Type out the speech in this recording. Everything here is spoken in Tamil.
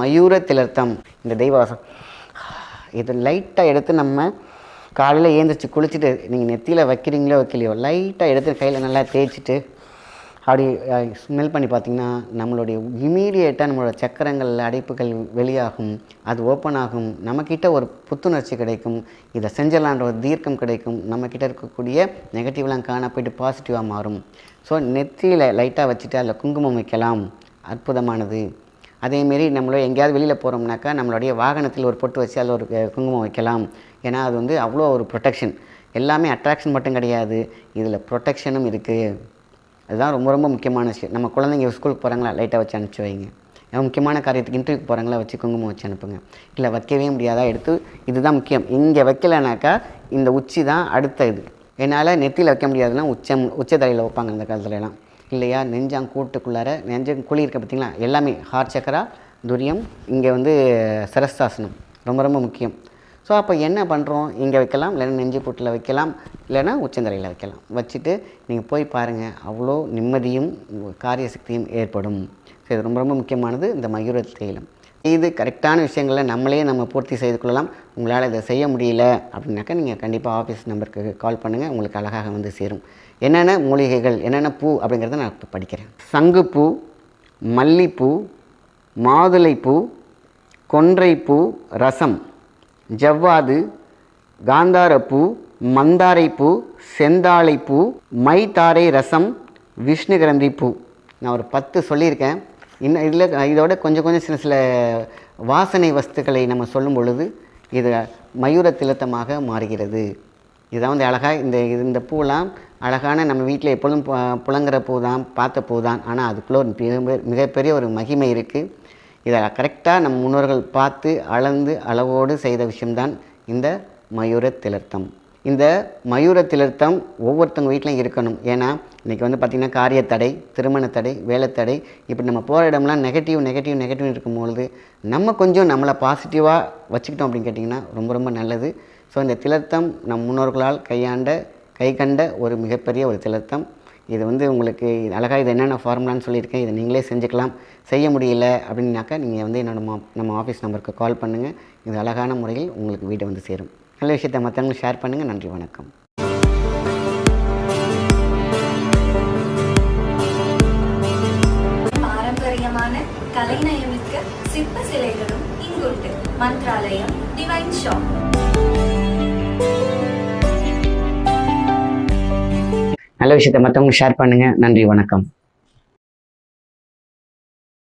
மயூர திலர்த்தம் இந்த தெய்வவாசம் இது லைட்டாக எடுத்து நம்ம காலையில் ஏந்திரிச்சு குளிச்சுட்டு நீங்கள் நெத்தியில் வைக்கிறீங்களோ வைக்கலையோ லைட்டாக எடுத்து கையில் நல்லா தேய்ச்சிட்டு அப்படி ஸ்மெல் பண்ணி பார்த்திங்கன்னா நம்மளுடைய இமீடியேட்டாக நம்மளோட சக்கரங்கள் அடைப்புகள் வெளியாகும், அது ஓப்பன் ஆகும், நம்மக்கிட்ட ஒரு புத்துணர்ச்சி கிடைக்கும், இதை செஞ்சலான்ற ஒரு தீர்க்கம் கிடைக்கும், நம்மக்கிட்ட இருக்கக்கூடிய நெகட்டிவ்லாம் காண போய்ட்டு பாசிட்டிவாக மாறும். ஸோ நெத்தியில் லைட்டாக வச்சுட்டு அதில் குங்குமம் வைக்கலாம், அற்புதமானது. அதேமாரி நம்மளோ எங்கேயாவது வெளியில் போகிறோம்னாக்கா நம்மளுடைய வாகனத்தில் ஒரு பொட்டு வச்சு அதில் ஒரு குங்குமம் வைக்கலாம். ஏன்னா அது வந்து அவ்வளோ ஒரு ப்ரொடெக்ஷன். எல்லாமே அட்ராக்ஷன் மட்டும் கிடையாது, இதில் ப்ரொடெக்ஷனும் இருக்குது. அதுதான் ரொம்ப ரொம்ப முக்கியமான விஷயம். நம்ம குழந்தைங்க ஸ்கூலுக்கு போகிறாங்களா லைட்டாக வச்சு அனுப்பிச்சி வைங்க. முக்கியமான காரியத்துக்கு இன்டர்வியூக்கு போகிறாங்களா வச்சு குங்குமம் வச்சு அனுப்புங்க. இல்லை வைக்கவே முடியாதா எடுத்து இதுதான் முக்கியம். இங்கே வைக்கலைனாக்கா இந்த உச்சி தான் அடுத்த இது. என்னால் நெத்தியில் வைக்க முடியாதுன்னா உச்சத்தலையில் வைப்பாங்க அந்த காலத்துலலாம் இல்லையா. நெஞ்சாங்கூட்டுக்குள்ளார குழி இருக்க பார்த்திங்களா, எல்லாமே ஹார்ட் சக்கரா, துரியம், இங்கே வந்து சரஸ்தாசனம் ரொம்ப ரொம்ப முக்கியம். ஸோ அப்போ என்ன பண்ணுறோம், இங்கே வைக்கலாம், இல்லைன்னா நெஞ்சு கூட்டில் வைக்கலாம், இல்லைன்னா உச்சந்தலையில் வைக்கலாம். வச்சுட்டு நீங்கள் போய் பாருங்கள், அவ்வளோ நிம்மதியும் காரிய சக்தியும் ஏற்படும். ஸோ இது ரொம்ப ரொம்ப முக்கியமானது இந்த மயூர தைலம். இது கரெக்டான விஷயங்களை நம்ம பூர்த்தி செய்து கொள்ளலாம். உங்களால் இதை செய்ய முடியல அப்படின்னாக்கா நீங்கள் கண்டிப்பாக ஆஃபீஸ் நம்பருக்கு கால் பண்ணுங்கள், உங்களுக்கு அழகாக வந்து சேரும். என்னென்ன மூலிகைகள், என்னென்ன பூ அப்படிங்கிறத நான் இப்போ படிக்கிறேன். சங்குப்பூ, மல்லிப்பூ, மாதுளைப்பூ, கொன்றைப்பூ ரசம், ஜவ்வாது, காந்தாரப்பூ, மந்தாரைப்பூ, செந்தாழைப்பூ, மைத்தாரை ரசம், விஷ்ணுகிரந்தி பூ. நான் ஒரு 10 சொல்லியிருக்கேன். இன்னும் இதோட கொஞ்சம் சில வாசனை வஸ்துக்களை நம்ம சொல்லும் பொழுது இது மயூர திலத்தமாக மாறுகிறது. இதுதான் வந்து அழகாக இந்த பூலாம் அழகான நம்ம வீட்டில் எப்பொழுதும் புழங்குற பூ தான், பார்த்த பூ தான். ஆனால் அதுக்குள்ளே ஒரு மிகப்பெரிய ஒரு மகிமை இருக்குது. இதை கரெக்டாக நம்ம முன்னோர்கள் பார்த்து அளந்து அளவோடு செய்த விஷயம்தான் இந்த மயூர திலர்த்தம். இந்த மயூர திலர்த்தம் ஒவ்வொருத்தவங்க வீட்டிலையும் இருக்கணும். ஏன்னா இன்றைக்கி வந்து பார்த்திங்கன்னா காரியத்தடை, திருமண தடை, வேலை தடை, இப்படி நம்ம போகிற இடம்லாம் நெகட்டிவ் இருக்கும்பொழுது நம்ம கொஞ்சம் நம்மளை பாசிட்டிவாக வச்சுக்கிட்டோம் அப்படின்னு கேட்டிங்கன்னா ரொம்ப ரொம்ப நல்லது. ஸோ இந்த திலர்த்தம் நம் முன்னோர்களால் கை கண்ட ஒரு மிகப்பெரிய ஒரு திலர்த்தம். இது வந்து உங்களுக்கு அழகாக இது என்னென்ன ஃபார்முலான்னு சொல்லியிருக்கேன், இதை நீங்களே செஞ்சுக்கலாம். செய்ய முடியல அப்படின்னாக்கா நீங்கள் வந்து நம்ம ஆஃபீஸ் நம்பருக்கு கால் பண்ணுங்கள். இது அழகான முறையில் உங்களுக்கு வீட்டை வந்து சேரும். நல்ல விஷயத்தை மற்றவங்களுக்கு ஷேர் பண்ணுங்கள். நன்றி, வணக்கம். பாரம்பரியமான கலைநயமிக்க சிற்ப சிலைகளும் இங்குண்டு. Mantralayam divine shop. நல்ல விஷயத்தை மற்றவங்களுக்கு ஷேர் பண்ணுங்கள். நன்றி, வணக்கம்.